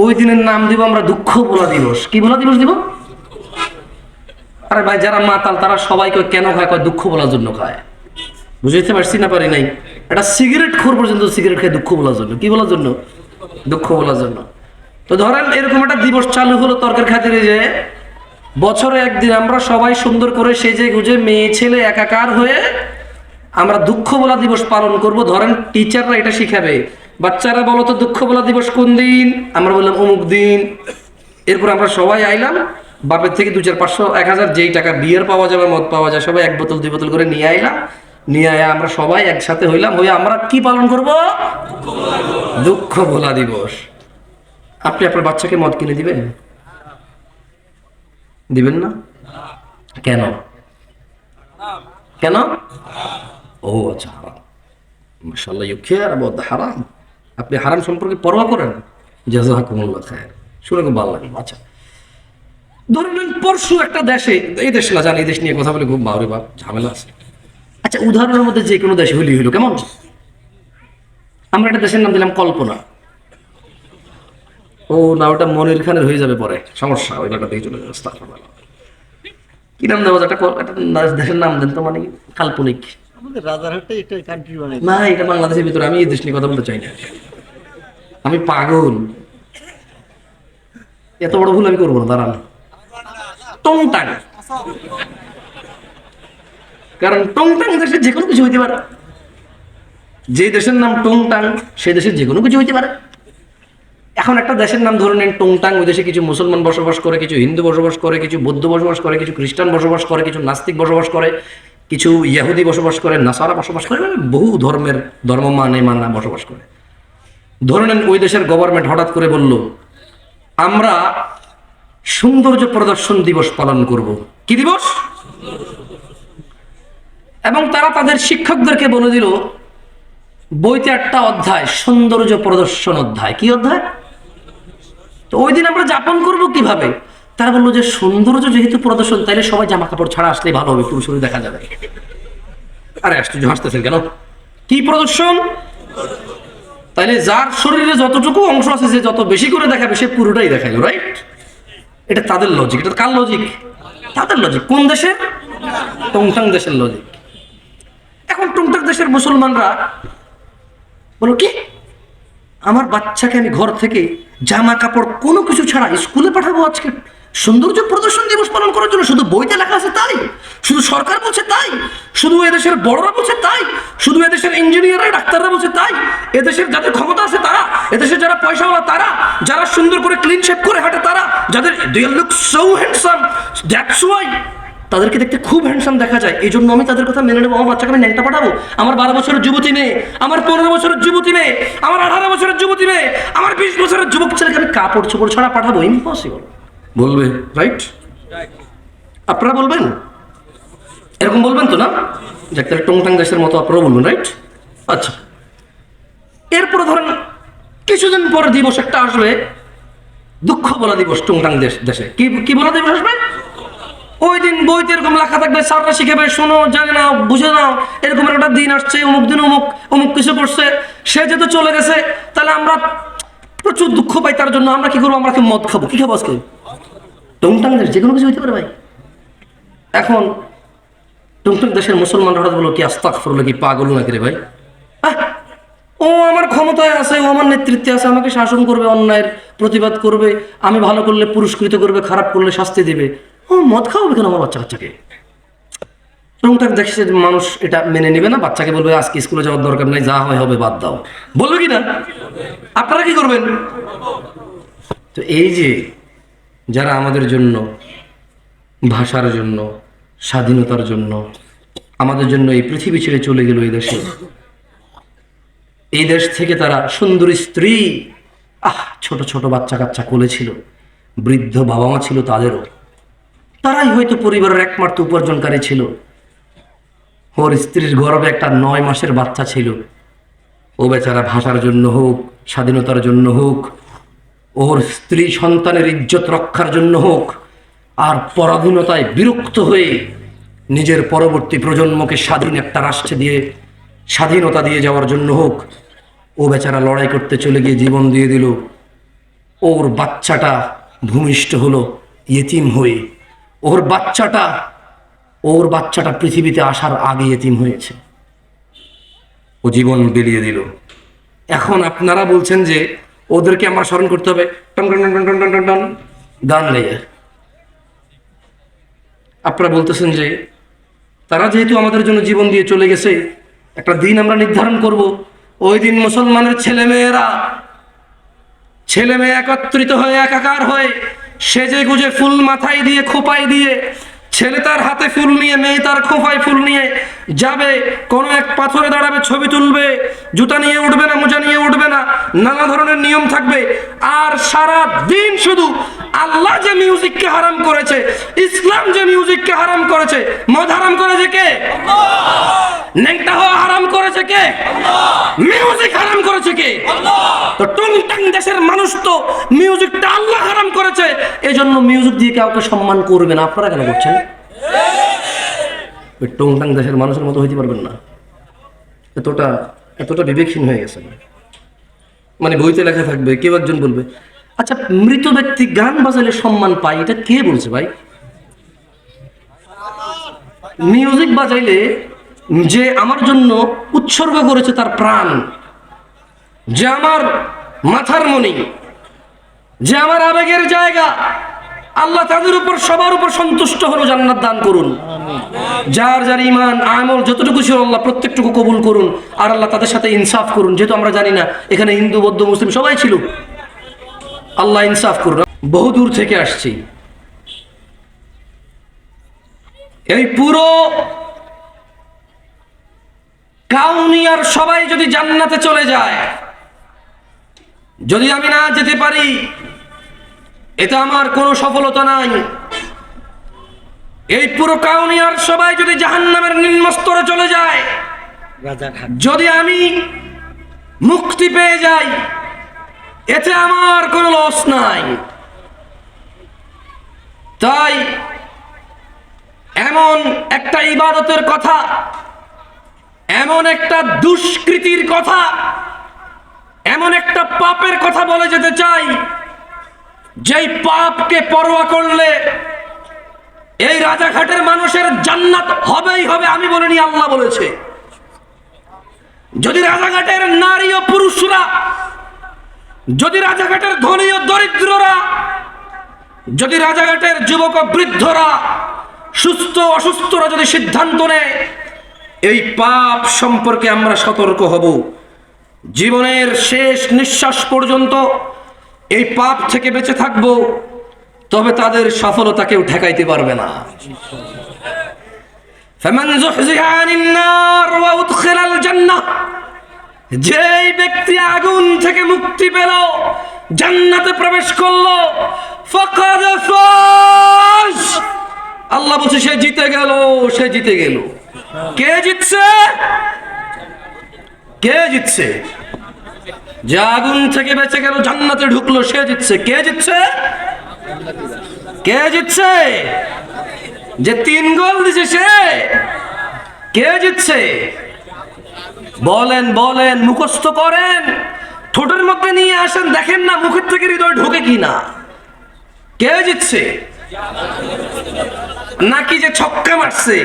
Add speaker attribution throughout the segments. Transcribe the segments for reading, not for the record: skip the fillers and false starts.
Speaker 1: ওই দিনের নাম দিব আমরা দুঃখ ভোলা দিবস। কি ভোলা দিবস দিব? আরে ভাই, যারা মাতাল তারা সবাই কেন খায়? দুঃখ ভোলার জন্য খায়। বুঝতে পারছি না পারি নাই? একটা সিগারেট খোর পর্যন্ত সিগারেট খায় দুঃখ ভোলার জন্য। কি বলার জন্য? দুঃখ বলার জন্য। তো ধরেন এরকম একটা দিবস চালু হলো তর্কের খাতিরে, যে বছরে একদিন আমরা সবাই সুন্দর করে সেজে গুজে মেয়ে ছেলে একাকার হয়ে আমরা দুঃখ বলা দিবস পালন করব। ধরেন টিচাররা এটা শিখাবে, বাচ্চারা বলো তো দুঃখ বলা দিবস কোন দিন? আমরা বললাম অমুক দিন। এরপর আমরা সবাই আইলাম, বাপের থেকে 200, 500, 1000 যেই টাকা বিয়ার পাওয়া যাবে, মদ পাওয়া যায়, সবাই 1 বোতল 2 বোতল করে নিয়ে আইলাম। নিয়ে আয়া আমরা সবাই একসাথে হইলাম, হয়ে আমরা কি পালন করব? দুঃখ ভোলা দিবস। আপনি আপনার বাচ্চাকে মদ কিনে দিবেন? দিবেন না? কেন? কেন? ও আচ্ছা, হারাম। মাশাআল্লাহ, ইউ কেয়ার অ্যাবাউট দ্য হারাম। আপনি হারাম সম্পর্কে পরোয়া করেন। জাযাকুমুল্লাহ খায়র। শুনে খুব ভালো লাগলো। আচ্ছা, ধরে নেন পরশু একটা দেশে, এই দেশ না জানি, এই দেশ নিয়ে কথা বলে খুব বাবরে বাপ ঝামেলা আছে। আচ্ছা, উদাহরণের মধ্যে যে কোনো দেশে হইলি হইলো, কেমন? আমরা একটা দেশের নাম দিলাম কল্পনা। ও না, ওটা মনির খানের হয়ে যাবে পরে, সমস্যা। ওই নামটা দিয়ে চলে যাবে। কি নাম দেবো? একটা দেশের নাম দেন তো, মানে কাল্পনিক। না, এটা বাংলাদেশের ভিতরে। আমি এই দেশ নিয়ে কথা বলতে চাই না। আমি পাগল। এত বড় ভুল আমি করবো না। দাঁড়ান, টংটাং। কারণ টংটাং দেশের যে কোনো কিছু হইতে পারে। যে দেশের নাম টংটাং, সেই দেশের যে কোনো কিছু হইতে পারে। এখন একটা দেশের নাম ধরে নেন টংটাং। ওই দেশে কিছু মুসলমান বসবাস করে, কিছু হিন্দু বসবাস করে, কিছু বৌদ্ধ বসবাস করে, কিছু খ্রিস্টান বসবাস করে, কিছু নাস্তিক বসবাস করে, কিছু ইহুদি বসবাস করে, নাসারা বসবাস করে, মানে বহু ধর্মের ধর্ম মানা বসবাস করে। ধরে নেন ওই দেশের গভর্নমেন্ট হঠাৎ করে বলল, আমরা সৌন্দর্য প্রদর্শন দিবস পালন করব। কি দিবস? এবং তারা তাদের শিক্ষকদেরকে বলে দিল, বইতে একটা অধ্যায় সৌন্দর্য প্রদর্শন অধ্যায়। কি অধ্যায়? তো ওই দিন আমরা যাপন করব কিভাবে? তারা বললো যে সৌন্দর্য যেহেতু প্রদর্শন, তাইলে সবাই জামা কাপড় ছাড়া আসলেই ভালো হবে, পুরুষের দেখা যাবে। আরে আশ্চর্য, হাসতেছেন কেন? কি প্রদর্শন? তাইলে যার শরীরে যতটুকু অংশ আছে, যে যত বেশি করে দেখাবে সে পুরোটাই দেখাইলো, রাইট? এটা তাদের লজিক। এটা কার লজিক? তাদের লজিক। কোন দেশের? টংটাং দেশের লজিক। এখন টংটাং দেশের মুসলমানরা বলো, কি আমার বাচ্চাকে আমি ঘর থেকে জামা কাপড় কোনো কিছু ছাড়া স্কুলে পাঠাবো আজকে সৌন্দর্য প্রদর্শন দিবস পালন করার জন্য? শুধু বইতে লেখা আছে তাই? শুধু সরকার বলছে তাই? শুধু এদেশের বড়রা বলছে তাই? শুধু এদেশের ইঞ্জিনিয়াররা, ডাক্তাররা বলছে তাই? এদেশের যাদের ক্ষমতা আছে তারা, এদেশের যারা পয়সাওয়ালা তারা, যারা সুন্দর করে ক্লিন শেপ করে হাঁটে তারা, যাদের they look so handsome, that's why তাদেরকে দেখতে খুব হ্যান্ডসাম দেখা যায়, এই জন্য আমি তাদের কথা মেনে নেবো। আমার বাচ্চাকে আমি ন্যাংটা পাঠাবো? আমার 12 বছরের যুবতী মেয়ে, আমার 15 বছরের যুবতী মেয়ে, আমার 18 বছরের যুবতী মেয়ে, আমার 20 বছরের যুবক ছেলেকে আমি কাপড় চোপড় ছাড়া পাঠাবো? ইম্পসিবল। বলবে, রাইট? আপনারা বলবেন? এরকম বলবেন তো না? যে একটা টংটাং দেশের মতো আপনারা বলবেন, রাইট? আচ্ছা, এরপরে ধরেন কিছুদিন পরে দিবস একটা আসবে, দুঃখ বলা দিবস। টংটাং দেশে কি বলা দিবস আসবে? ওই দিন বইতে এরকম লেখা থাকবে, স্যাররা শিখাবে, শোনো, জানে নাও, বুঝে নাও, এরকম একটা দিন আসছে, অমুক দিন অমুক অমুক কিছু করছে, সে যেহেতু চলে গেছে, তাহলে আমরা প্রচুর দুঃখ পাই তার জন্য। আমরা কি করবো? আমরা কি মদ খাবো? কি খাবো আজকে? টংটাং দেশ যে কোনো কিছু হইতে পারে ভাই। এখন টংটাং দেশের মুসলমানরা হঠাৎ বলো, কি আস্তাগফিরুল্লাহ, কি পাগল নাকি রে ভাই? ও আমার ক্ষমতায় আছে, ও আমার নেতৃত্বে আছে, আমাকে শাসন করবে, অন্যায়ের প্রতিবাদ করবে, আমি ভালো করলে পুরস্কৃত করবে, খারাপ করলে শাস্তি দেবে। ও মদ খাওয়াবে কেন আমার বাচ্চাকে? টংটাং দেখছে মানুষ এটা মেনে নেবে না, বাচ্চাকে বলবে আজকে স্কুলে যাওয়ার দরকার নাই, যা হয় হবে, বাদ দাও। বলবে কি না? আপনারা কি করবেন? তো এই যে যারা আমাদের জন্য, ভাষার জন্য, স্বাধীনতার জন্য, আমাদের জন্য এই পৃথিবী ছেড়ে চলে গেল, এই দেশ থেকে তারা সুন্দরী স্ত্রী, ছোট ছোট বাচ্চা কাচ্চা কোলে ছিল, বৃদ্ধ বাবা মা ছিল তাদেরও, তারাই হয়তো পরিবারের একমাত্র উপার্জনকারী ছিল। ওর স্ত্রীর গর্ভে একটা 9 মাসের বাচ্চা ছিল। ও বেচারা ভাষার জন্য হোক, স্বাধীনতার জন্য হোক, ওর স্ত্রী সন্তানের ইজ্জত রক্ষার জন্য হোক, আর পরাধীনতায় বিরক্ত হয়ে নিজের পরবর্তী প্রজন্মকে স্বাধীন একটা রাষ্ট্রে দিয়ে স্বাধীনতা দিয়ে যাওয়ার জন্য হোক, ও বেচারা লড়াই করতে চলে গিয়ে জীবন দিয়ে দিল। ওর বাচ্চাটা ভূমিষ্ঠ হলো ইয়েতিম হয়ে। ওর বাচ্চাটা পৃথিবীতে আসার আগে ইয়েতিম হয়েছে, ও জীবন বিলিয়ে দিল। এখন আপনারা বলছেন যে ওদেরকে আমরা স্মরণ করতে হবে, টন টন টন টন টন টন টন গান গাইয়ে। আপনারা বলতেছেন যে তারা যেহেতু আমাদের জন্য জীবন দিয়ে চলে গেছে, একটা দিন আমরা নির্ধারণ করব, ওই দিন মুসলমানের ছেলে মেয়ে একত্রিত হয়ে একাকার হয়ে সেজে গুজে ফুল মাথায় দিয়ে খোপায় দিয়ে, ছেলে তার হাতে ফুল নিয়ে মেয়ে তার খোপায় ফুল নিয়ে যাবে, কোনো এক পাথরে দাঁড়াবে, ছবি তুলবে, জুতা নিয়ে উঠবে না, মোজা নিয়ে উঠবে না, নানা ধরনের নিয়ম থাকবে। আর সারা দিন শুধু আল্লাহ যে মিউজিককে হারাম করেছে, ইসলাম যে মিউজিককে হারাম করেছে, মদ হারাম করেছে কে? ন্যাংটা হওয়া হারাম করেছে কে? মিউজিক হারাম করেছে কে? তো টুংটাং দেশের মানুষ তো মিউজিকটা আল্লাহ হারাম করেছে, এজন্য মিউজিক দিয়ে কাউকে সম্মান করবে না। আপনারা কেন করছেন? ওই টুংটাং দেশের মানুষের মতো হইতে পারবেন না। এতটা বিবেকহীন হয়ে গেছে। মানে বইতে লেখা থাকবে, কেউ একজন বলবে, আচ্ছা মৃত ব্যক্তি গান বাজালে সম্মান পায়, এটা কে বলছে ভাই? মিউজিক বাজাইলে যে আমার জন্য উৎসর্গ করেছে তার প্রাণ, যে আমার মাথার মণি, যে আমার আবেগের জায়গা, আল্লাহ তাদের উপর সবার উপর সন্তুষ্ট হলো, জান্নাত দান করুন। যার যার ইমান আমল যতটুকু ছিল আল্লাহ প্রত্যেকটুকু কবুল করুন, আর আল্লাহ তাদের সাথে ইনসাফ করুন। যেহেতু আমরা জানি না এখানে হিন্দু বৌদ্ধ মুসলিম সবাই ছিল, আল্লাহ ইনসাফ করুন। বহু দূর থেকে আসছি, এই পুরো কাউনিয়ার সবাই যদি জান্নাতে চলে যায়, যদি আমি না যেতে পারি, এটা আমার কোনো সফলতা নাই। এই পুরো কাউনিয়ার সবাই যদি জাহান্নামের নিম্ন স্তরে চলে যায়, যদি আমি মুক্তি পেয়ে যাই, এতে আমার কোনো লস নাই। তাই এমন একটা ইবাদতের কথা, এমন একটা দুষ্কৃতির কথা, এমন একটা পাপের কথা বলে যেতে চাই, যেই পাপকে পরোয়া করলে এই রাজাঘাটের মানুষের জান্নাত হবেই হবে। আমি বলিনি, আল্লাহ বলেছে। যদি রাজাঘাটের নারী ও পুরুষরা, যদি রাজাঘাটের ধনী ও দরিদ্ররা, যদি রাজাঘাটের যুবক ও বৃদ্ধরা, সুস্থ অসুস্থরা যদি সিদ্ধান্ত নেয় এই পাপ সম্পর্কে আমরা সতর্ক হব, জীবনের শেষ নিঃশ্বাস পর্যন্ত এই পাপ থেকে বেঁচে থাকব, তবে তাদের সফলতা কেউ ঠেকাইতে পারবে না। ফামান যুহযিহা আনিন নার ওয়া উদখিলাল জান্নাহ, যেই ব্যক্তি আগুন থেকে মুক্তি পেল, জান্নাতে প্রবেশ করলো, ফাকাদ ফাজ, আল্লাহ বলছে সে জিতে গেল, সে জিতে গেল। কে জিতছে? কে জিতছে? যে আগুন থেকে বেঁচে গেল, জান্নাতে ঢুকলো, সে জিতছে। কে জিতছে? কে জিতছে? যে 3 গোল দিছে সে? কে জিতছে? বলেন বলেন, মুখস্থ করেন, ঠোঁটের মধ্যে নিয়ে আসেন, দেখেন না মুখের থেকে হৃদয় ঢোকে কিনা। কে জিতছে? নাকি যে ছক্কা মারছে?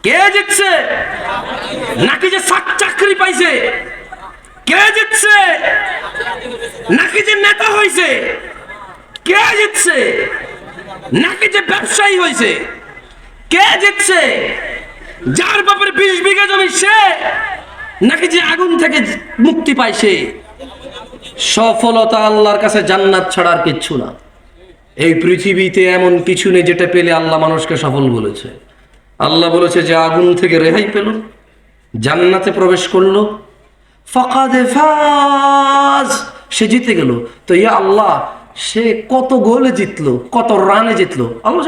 Speaker 1: কে জিতছে? নাকি যে চাকরি পাইছে? কে জিতছে? নাকি যে নেতা হয়েছে? কে জিতছে? নাকি যে ব্যবসায়ী হয়েছে? কে জিতছে? যার বাপের 20 বিঘা জমি সে, নাকি যে আগুন থেকে মুক্তি পাইছে? সফলতা আল্লাহর কাছে জান্নাত ছাড়া আর কিচ্ছু না। এই পৃথিবীতে এমন কিছু নেই যেটা পেলে আল্লাহ মানুষকে সফল বলেছে। আল্লাহ বলেছে যে আগুন থেকে রেহাই পেল, জান্নাতে প্রবেশ করলো, ফাকাদ ফাজ, সে জিতে গেল। তো ইয়া আল্লাহ, সে কত গোলে জিতলো, কত রানে জিতলো? আল্লাহ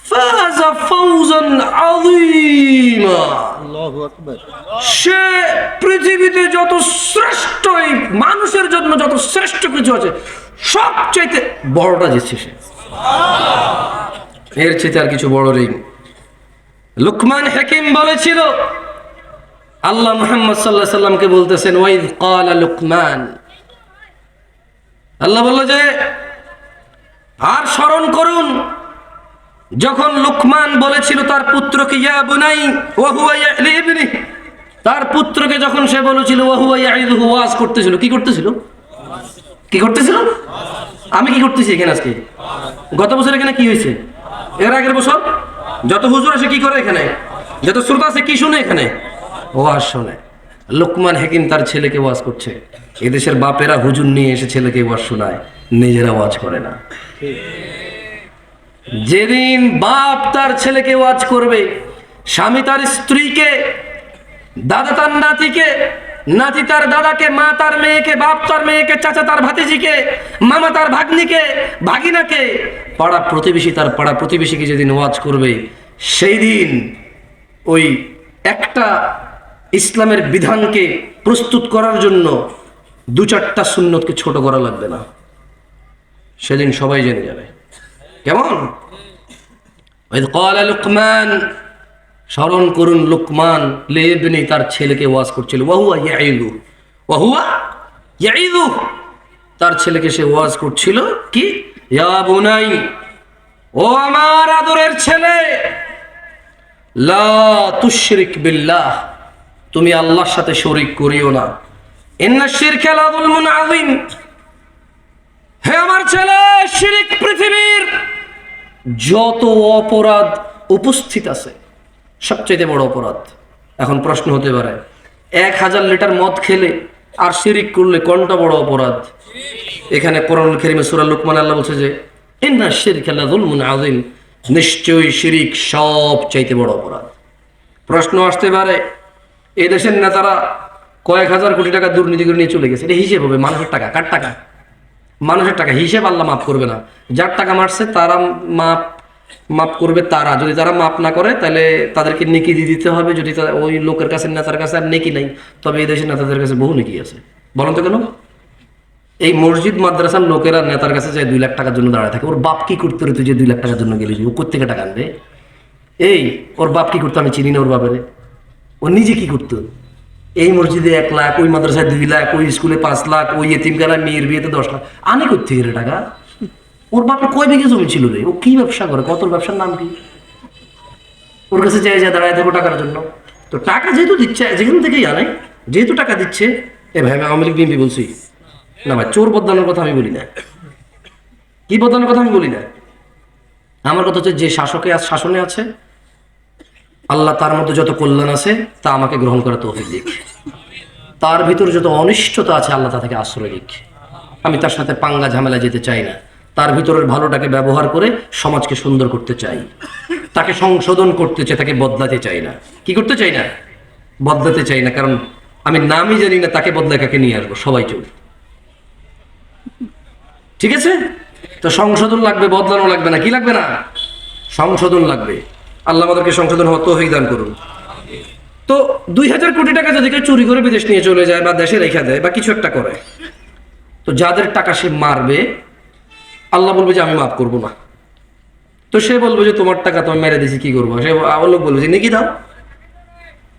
Speaker 1: ফাজা ফাউজান আযীমা, আল্লাহু আকবার। সে পৃথিবীতে যত শ্রেষ্ঠ, এই মানুষের জন্য যত শ্রেষ্ঠ কিছু আছে সবচাইতে বড়টা জিতছে সে। এর চেয়ে আর কিছু বড় নেই। লুকমান হাকিম বলেছিল, আল্লাহ মুহাম্মদ সাল্লাল্লাহু আলাইহি সাল্লামকে বলতেছেন, ওয়াইদ ক্বালা লুকমান, আল্লাহ বলল যে আর স্মরণ করুন যখন লুকমান বলেছিল তার পুত্রকে, ইয়া বুনাই ওয়া হুয়া ইয়ালিবনি, তার পুত্রকে যখন সে বলেছিল ওয়া হুয়া ইয়াইদুহু, ওয়াজ করতেছিল। কি করতেছিল? কি করতেছিল? আমি কি করতেছি এখানে আজকে? গত বছর এখানে কি হয়েছে? এর আগের বছর যত হুজুর আসে কি করে এখানে? যত শ্রোতা আছে কি শুনে এখানে? ওয়াজ শোনে। লোকমান হাকিম তার ছেলেকে ওয়াজ করছে। এদেশের বাপেরা হুজুর নিয়ে এসে ছেলেকে ওয়াজ শোনায়, নিজেরা ওয়াজ করে না। যেদিন বাপ তার ছেলেকে ওয়াজ করবে, স্বামী তার স্ত্রীকে, দাদা তার নাতিকে, নাতি তার দাদাকে, মা তার মেয়েকে, বাপ তার মেয়েকে, চাচা তার ভাতিজিকে, মামা তার ভাগ্নিকে, ভাগিনাকে, পাড়া প্রতিবেশী তার পাড়া প্রতিবেশীকে যেদিন ওয়াজ করবে, সেই দিন ওই একটা ইসলামের বিধানকে প্রস্তুত করার জন্য দু চারটা সুন্নতকে ছোট করা লাগবে না। সেদিন সবাই জেনে যাবে। কেমন? লুকমান, স্মরণ করুন লুকমান লিবনি, তার ছেলেকে ওয়াজ করছিল। ওয়াহুয়া ইয়াইদু, ওয়াহুয়া ইয়াইদু, তার ছেলেকে সে ওয়াজ করছিল কি? ইয়া বুনাই, ও আমার আদরের ছেলে, লা তুশরিক বিল্লাহ, তুমি আল্লাহর সাথে শরীক করিও না। ইন্না শিরকা লা যুলমুন আযীম, হে আমার ছেলে, শিরক পৃথিবীর যত অপরাধ উপস্থিত আছে সবচেয়ে বড় অপরাধ। এখন প্রশ্ন হতে পারে, 1000 লিটার মদ খেলে আর শিরিক করলে কোনটা বড় অপরাধ? এখানে কোরআনুল কারীমে সূরা লুকমান আল্লাহ বলছে যে ইন্না শিরকা লা যুলমুন আযীম, নিশ্চয়ই শিরিক সবচেয়ে বড় অপরাধ। প্রশ্ন আসতে পারে, এই দেশের নেতারা কয়েক হাজার কোটি টাকা দুর্নীতি করে নিয়ে চলে গেছে, এটা হিসেব হবে? মানুষের টাকা। কার টাকা? মানুষের টাকা। হিসেব আল্লাহ মাফ করবে না। যার টাকা মারছে তারা মাফ করবে তারা। যদি তারা মাফ না করে তাহলে তাদেরকে নেকি দিয়ে দিতে হবে। যদি ওই লোকের কাছে, নেতার কাছে আর নেকি নাই, তবে এই দেশের নেতাদের কাছে বহু নেকি আছে। বলেন তো কেন? এই মসজিদ মাদ্রাসার লোকেরা নেতার কাছে যায় 2 লাখ টাকার জন্য দাঁড়ায় থাকে। ওর বাপ কি করতে রে তুই যে 2 লাখ টাকার জন্য গেলি? ও কোত্থেকে টাকা আনবে? এই ওর বাপ কি করতো? আমি চিনি না ওর বাপেরে। ও নিজে কি করতো? এই মসজিদে 1 লাখ, ওই মাদ্রাসায় 2 লাখ, ওই স্কুলে 5 লাখ, ওই এতিমখানায় মেয়ের বিয়েতে 10 লাখ আনি করতে রে টাকা। ওর বাপের কয় বিঘে জমি ছিল রে? ও কি ব্যবসা করে? কত ব্যবসার নাম কি? ওর কাছে যায় দাঁড়ায় দেবো টাকার জন্য? তো টাকা যেহেতু দিচ্ছে, যেখান থেকেই আনে, যেহেতু টাকা দিচ্ছে, এ ভাই আমি আওয়ামী লীগ বিএনপি বলছি না ভাই, চোর বদলানোর কথা আমি বলি না, কি বদলানোর কথা আমি বলি না। আমার কথা হচ্ছে যে শাসকে শাসনে আছে, আল্লাহ তার মধ্যে যত কল্যাণ আছে তা আমাকে গ্রহণ করা তৌফিক দিক। তার ভিতর যত অনিষ্টতা আছে আল্লাহ তা থেকে আশ্রয় দিক। আমি তার সাথে পাঙ্গা ঝামেলা যেতে চাই না। তার ভিতরের ভালোটাকে ব্যবহার করে সমাজকে সুন্দর করতে চাই, তাকে সংশোধন করতে চাই, তাকে বদলাতে চাই না। কি করতে চাই না? বদলাতে চাই না। কারণ আমি নামই জানি না তাকে বদলায় কাকে নিয়ে আসবো। সবাই চোর। ঠিক আছে? তো সংশোধন লাগবে, বদলানো লাগবে না। কি লাগবে না? সংশোধন লাগবে। আল্লাহ আমাদেরকে সংশোধন হওয়ার তৌফিক দান করুন। তো 2000 কোটি টাকা যদি কেউ চুরি করে বিদেশ নিয়ে চলে যায় বা দেশে রেখে দেয় বা কিছু একটা করে, তো যাদের টাকা সে মারবে আল্লাহ বলবে যে আমি মাফ করবো না। তো সে বলবে যে তোমার টাকা তো আমি মেরে দিয়েছি, কি করবো? সে লোক বলবে যে নেকি দাও।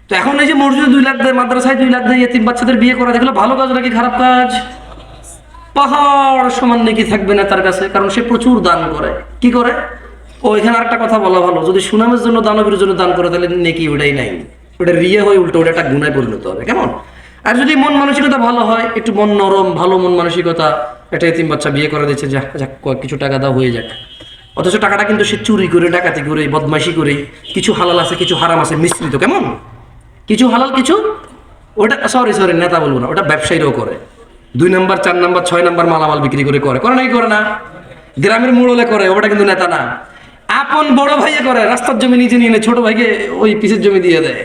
Speaker 1: তো এখন এই যে মসজিদে 2 লাখ দেয়, মাদ্রাসায় 2 লাখ দেয়, এতিম বাচ্চাদের বিয়ে করা, দেখলো ভালো কাজ নাকি খারাপ কাজ? পাহাড় সমান নেকি থাকবে না তার কাছে, কারণ সে প্রচুর দান করে। কি করে? ও এখানে আরেকটা কথা বলা ভালো, যদি সুনামের জন্য, দানবীর জন্য দান করে তাহলে নেকি ওটাই নাই, ওটা রিয়ে হয়ে উল্টো ওটা একটা গুনায় পরিণত হবে। কেমন? আর যদি মন মানসিকতা ভালো হয়, একটু মন নরম, ভালো মন মানসিকতা, একটা এতিম বাচ্চা বিয়ে করে দিচ্ছে, যা যাক কিছু টাকা দাও হয়ে যাক। অথচ টাকাটা কিন্তু সে চুরি করে, ডাকাতি করে, বদমাইশি করে, কিছু হালাল আছে কিছু হারাম আছে মিশ্রিত। কেমন? কিছু হালাল কিছু, ওটা সরি নেতা বলবো না, ওটা ব্যবসায়ীরাও করে। 2 নাম্বার 4 নাম্বার 6 নাম্বার মালামাল বিক্রি করে করে নাকি করে না? গ্রামের মোড়লে করে, ওটা কিন্তু নেতা না। আপন বড় ভাইয়ে করে, রাস্তার জমি নিজে নিয়ে ছোট ভাইকে ওই পিসের জমি দিয়ে দেয়।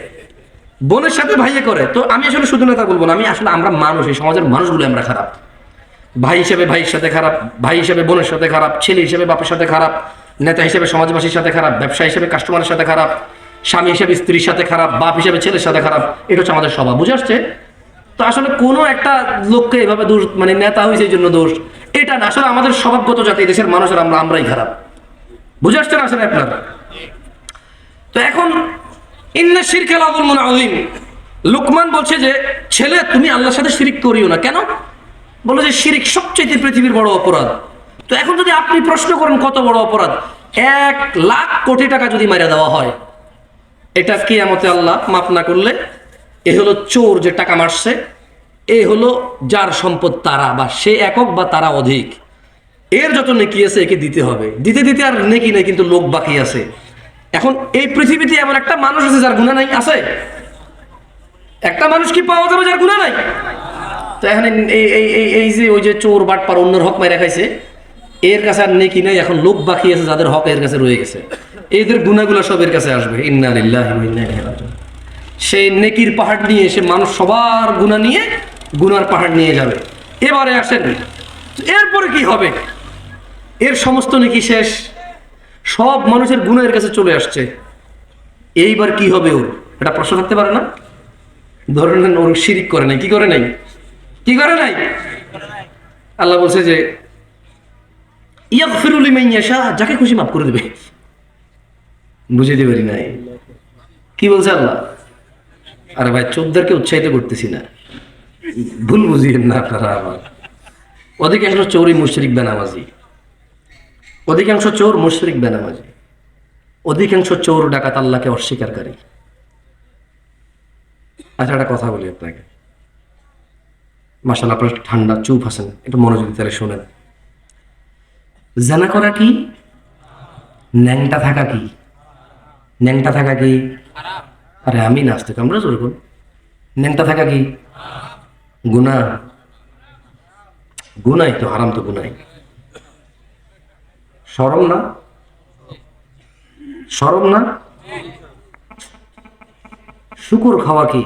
Speaker 1: বোনের সাথে ভাইয়ে করে। তো আমি আসলে শুধু নেতা বলবো না, আমি আসলে আমরা মানুষ, এই সমাজের মানুষগুলো আমরা খারাপ। ভাই হিসেবে ভাইয়ের সাথে খারাপ, ভাই হিসেবে বোনের সাথে খারাপ, ছেলে হিসেবে বাপের সাথে খারাপ, নেতা হিসেবে সমাজবাসীর সাথে খারাপ, ব্যবসা হিসেবে কাস্টমারের সাথে খারাপ, স্বামী হিসেবে স্ত্রীর সাথে খারাপ, বাপ হিসেবে ছেলের সাথে খারাপ। এটা হচ্ছে আমাদের স্বভাব। বুঝে আসছে? তো আসলে কোনো একটা লোককে এভাবে দোষ, মানে নেতা হয়েছে এই জন্য দোষ, এটা না। আসলে আমাদের স্বভাবগত জাতি, দেশের মানুষের আমরাই খারাপ। বুঝে আসছে না আসলে আপনারা? তো এখন ইন্না শিরকা লা যুলমুন আযীম, লুকমান বলছে যে ছেলে তুমি আল্লাহর সাথে শিরিক করিও না। কেন? বললো যে শিরিক সবচেয়ে পৃথিবীর বড় অপরাধ। তো এখন যদি আপনি প্রশ্ন করেন কত বড় অপরাধ, 1,00,000 কোটি টাকা যদি মারা দেওয়া হয়, এটা কিয়ামতে আল্লাহ মাফ না করলে, এ হলো চোর যে টাকা মারছে, এ হলো যার সম্পদ তারা বা সে একক বা তারা অধিক, এর যত নেকি আছে একে দিতে হবে। দিতে দিতে আর নেকি নেই, কিন্তু লোক বাকি আছে। এখন এই পৃথিবীতে এমন একটা মানুষ আছে যার গুনাহ নাই? আছে? একটা মানুষ কি পাওয়া যাবে যার গুনাহ নাই? তো এখন এই যে ওই যে চোর বাটপার অন্যের হক মাইরা খাইছে, এর কাছে আর নেকি নাই, এখন লোক বাকি আছে যাদের হক এর কাছে রয়ে গেছে, এদের গুনাহগুলো সব এর কাছে আসবে। ইন্না লিল্লাহি ওয়া ইন্না ইলাইহি রাজিউন। সেই নেকির পাহাড় নিয়ে এসে মানুষ সবার গুনাহ নিয়ে গুনার পাহাড় নিয়ে যাবে। এবারে আসেন, এরপরে কি হবে? এর সমস্ত নেকি শেষ, সব মানুষের গুনাহ এর কাছে চলে আসছে, এইবার কি হবে ওর? এটা প্রশ্ন থাকতে পারে না? ধরেন ওর শিরিক করে নাই, কি করে নাই? কি করে নাই? আল্লাহ বলছে যে ইয়াগফিরু লিমান ইয়াশা, যাকে খুশি মাফ করে দেবে। বুঝাইতে পারি নাই কি বলছে আল্লাহ? আরে ভাই, চোরদেরকে উৎসাহিত করতেছি না, ভুল বুঝিয়েন না আপনারা। আবার অধিকাংশ চোরই মুশরিক বেনামাজি, অধিকাংশ চোর মুশরিক বেনামাজি, অধিকাংশ চোর ডাকাত আল্লাহকে অস্বীকারী। আচ্ছা, একটা কথা বলি আপনাকে, মাশাআল্লাহ আপনারা ঠান্ডা চুপ আছেন, একটু মনোযোগ দিয়ে শোনেন। জানা করা কি? ন্যাংটা থাকা কি? ন্যাংটা থাকা কি? আরে আমি নাচতে আমরা জোর করুন। ন্যাংটা থাকা কি? গুনাহ। গুনাই তো, হারাম তো গুনাই। শরম না? শরম না? শুকুর খাওয়া কি?